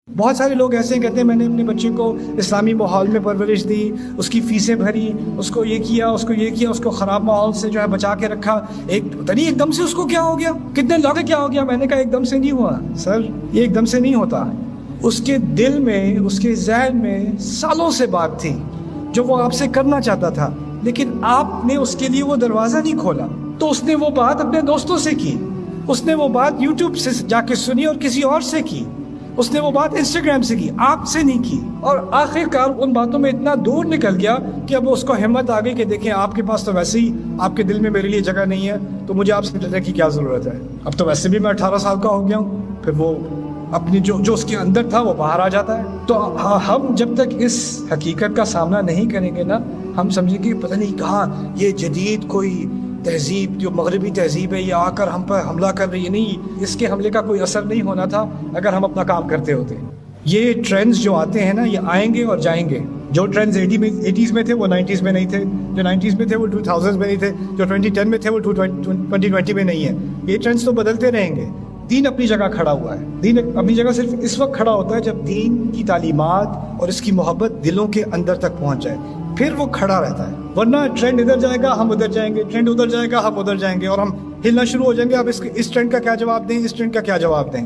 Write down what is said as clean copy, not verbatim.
بہت سارے لوگ ایسے کہتے ہیں میں نے اپنے بچے کو اسلامی ماحول میں پرورش دی، اس کی فیسیں بھری، اس کو یہ کیا، اس کو یہ کیا، اس کو خراب ماحول سے جو ہے بچا کے رکھا، ایک دم سے اس کو کیا ہو گیا، کتنے لاکھ کیا ہو گیا؟ میں نے کہا ایک دم سے نہیں ہوا سر، یہ ایک دم سے نہیں ہوتا۔ اس کے دل میں، اس کے ذہن میں سالوں سے بات تھی جو وہ آپ سے کرنا چاہتا تھا، لیکن آپ نے اس کے لیے وہ دروازہ نہیں کھولا، تو اس نے وہ بات اپنے دوستوں سے کی، اس نے وہ بات یوٹیوب سے جا کے سنی اور کسی اور سے کی، اس نے وہ بات انسٹاگرام سے کی، آپ سے نہیں کی، اور آخر کار ان باتوں میں اتنا دور نکل گیا کہ اب اس کو ہمت آ گئی کہ دیکھیں آپ کے پاس تو ویسے ہی آپ کے دل میں میرے لیے جگہ نہیں ہے، تو مجھے آپ سے ڈرنے کی کیا ضرورت ہے؟ اب تو ویسے بھی میں 18 سال کا ہو گیا ہوں۔ پھر وہ اپنی جو اس کے اندر تھا وہ باہر آ جاتا ہے۔ تو ہم جب تک اس حقیقت کا سامنا نہیں کریں گے نا، ہم سمجھیں گے پتہ نہیں کہاں یہ جدید کوئی تہذیب، جو مغربی تہذیب ہے، یہ آ کر ہم پر حملہ کر رہی ہے۔ نہیں، اس کے حملے کا کوئی اثر نہیں ہونا تھا اگر ہم اپنا کام کرتے ہوتے۔ یہ ٹرینڈز جو آتے ہیں نا، یہ آئیں گے اور جائیں گے۔ جو ٹرینڈز 80s میں تھے وہ 90s میں نہیں تھے، جو 90s میں تھے وہ 2000 میں نہیں تھے، جو 2010 میں تھے وہ 2020 میں نہیں ہے۔ یہ ٹرینڈز تو بدلتے رہیں گے۔ دین اپنی جگہ کھڑا ہوا ہے۔ دین اپنی جگہ صرف اس وقت کھڑا ہوتا ہے جب دین کی تعلیمات اور اس کی محبت دلوں کے اندر تک پہنچ جائے، پھر وہ کھڑا رہتا ہے۔ ورنہ ٹرینڈ ادھر جائے گا ہم ادھر جائیں گے، ٹرینڈ ادھر جائے گا ہم ادھر جائیں گے، اور ہم ہلنا شروع ہو جائیں گے۔ اب اس ٹرینڈ کا کیا جواب دیں، اس ٹرینڈ کا کیا جواب دیں؟